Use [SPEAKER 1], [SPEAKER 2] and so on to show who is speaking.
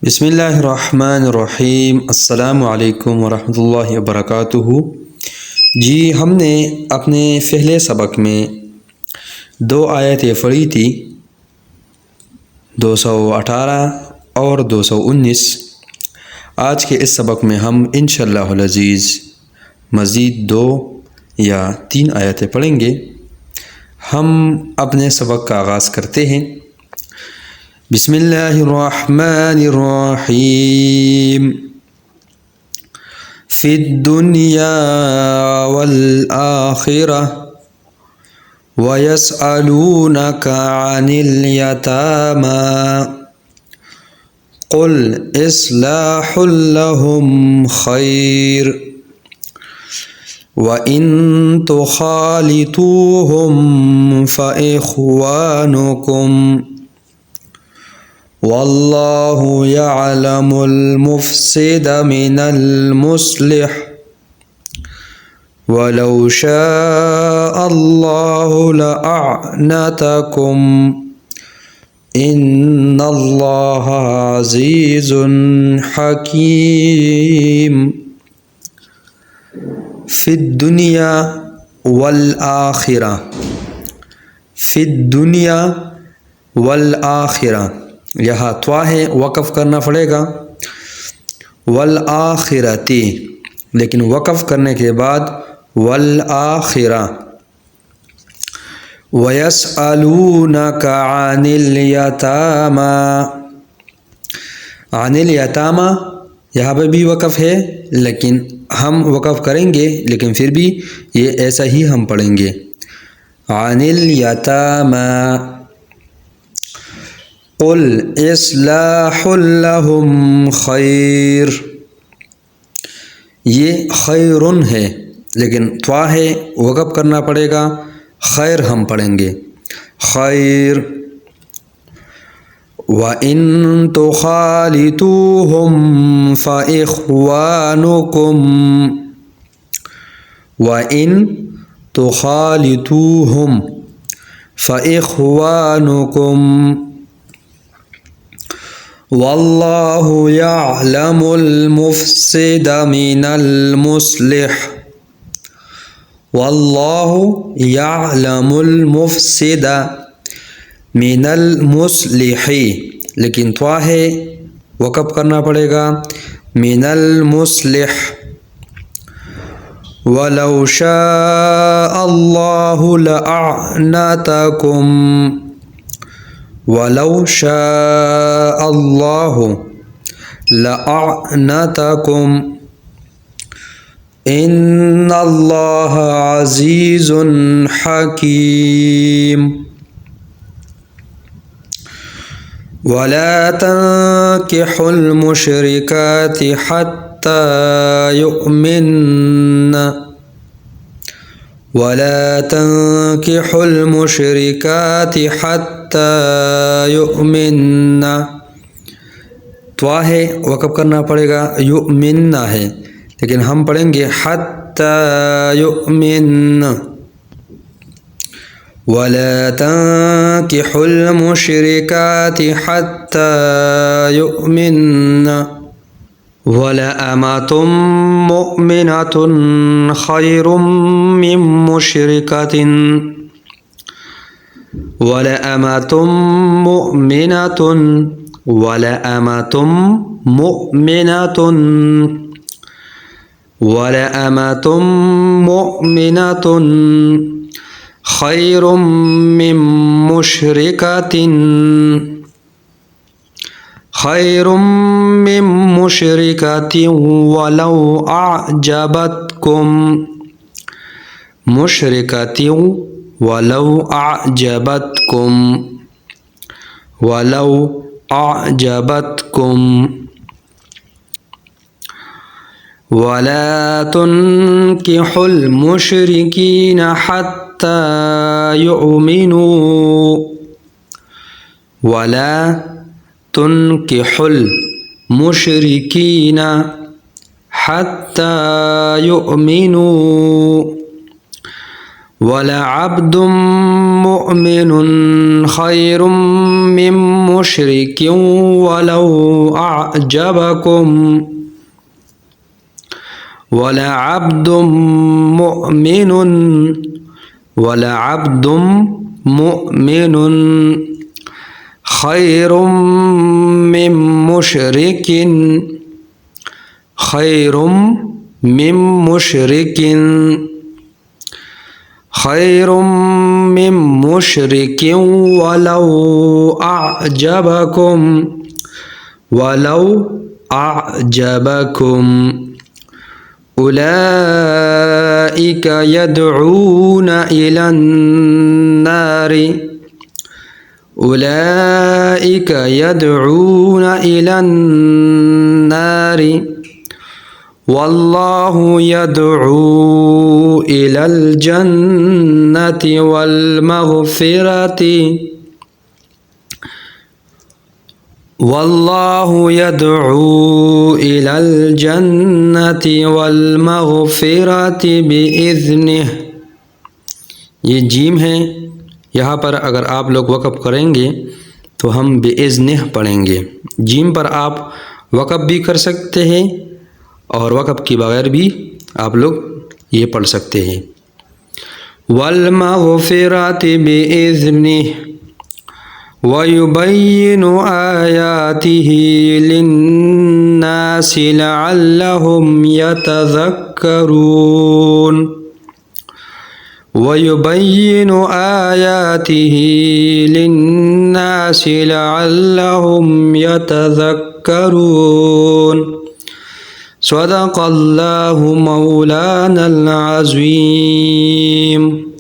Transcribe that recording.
[SPEAKER 1] बिस्मिल्लाहिर्रहमानिर्रहीम। अस्सलामु अलैकुम वरहमतुल्लाहि वबरकातुहू। जी, हमने अपने पहले सबक में दो आयतें पढ़ी थी, 218 और 219। आज के इस सबक में हम इंशाअल्लाहुल अज़ीज़ मज़ीद 2 या 3 आयतें पढ़ेंगे। हम अपने सबक का आगाज़ करते हैं। बिस्मिल्लाहिर्रहमानिर्रहीम। फिद्दुनिया वल आखिरह वयस्अलूनका अनिल यतामा कुल इस्लाहुल लहुम खैर व इन तुखालितूहुम फ़इख्वानुकुम वल्लाहु यअलमुल मुफ़्सिद मिनल मुस्लिह वलौ शाअल्लाहु लअअनतकुम इन्नल्लाहा अज़ीज़ुन हकीम। फिद्दुनिया वल आखिरा, फिद्दुनिया वल आखिरा, यहाँ त्वा है, वक़फ़ करना पड़ेगा। वल आखिरती, लेकिन वक़फ़ करने के बाद वल आखिरा। वयस्अलूनका अनिल यतामा, अनिल यतामा यहाँ पर भी वक़फ़ है, लेकिन हम वक़फ़ करेंगे, लेकिन फिर भी ये ऐसा ही हम पढ़ेंगे। अनिल यतामा कुल इस्लाहुल लहुम खैर, ये खैरुन है, लेकिन त्वा है, वक़फ़ करना पड़ेगा। खैर हम पढ़ेंगे, खैर। व इन तुखालितूहुम फ़इख्वानुकुम, व इन तुखालितूहुम फ़इख्वानुकुम वल्लाहु यअलमुल मुफ़्सिद मिनल मुस्लिह, वल्लाहु यअलमुल मुफ़्सिद मिनल मुस्लिही, लेकिन त्वा है, वक़फ़ करना पड़ेगा। मिनल मुस्लिह वलौ शाअल्लाहु लअअनतकुम, वलौ शाअल्लाहु लअअनतकुम इन्नल्लाहा अज़ीज़ुन हकीम। वला तंकिहुल मुशरिकाति हत्ता युमिन्न, वला तंकिहुल मुशरिकाति हत्ता युमिन्ना, त्वा है, वक़फ़ करना पड़ेगा। युमिन्ना है, लेकिन हम पढ़ेंगे हत्ता युमिन्न। वला तंकिहुल मुशरिकाति हत्ता युमिन्न वलअमतुम मुमिनतुन खैरुम मिन मुशरिकतिन, वलअमतुम मुमिनतुन, वलअमतुम मुमिनतुन, वलअमतुम मुमिनतुन खैरुम मिन मुशरिकतिन, खैरुम मिन मुशरिकतिन वलौ अअजबतकुम, मुशरिकतिन वलौ अअजबतकुम, वलौ अअजबतकुम। वला तुनकिहुल मुशरिकीन हत्ता युमिनू, वला तुनकिहुल मुशरिकीन हत्ता युमिनू वलअब्द मुमिन खैर मिन मुशरिकिन वलौ अअजबकुम वलअब्द मुमिन खैर मिन मुशरिकिन वलौ अअजबकुम उलाइका यदऊन इलन नारी वल्लाहु यदऊ इलल जन्नति वल मग़फ़िरति वल्लाहु यदऊ इलल जन्नति वल मग़फ़िरति बिइज़्निह। ये जीम है, यहाँ पर अगर आप लोग वक़फ़ करेंगे तो हम बिइज़्निह पढ़ेंगे। जीम पर आप वक़फ़ भी कर सकते हैं और वक़फ़ के बगैर भी आप लोग ये पढ़ सकते हैं। वल मग़फ़िरति बिइज़्निह वयुबय्यिनु आयातिही लिन्नासि लअल्लहुम यतज़क्करून वयुबय्यिनु आयातिही लिन्नासि लअल्लहुम यतज़क्करून। सदक़ल्लाहु मौलानल अज़ीम।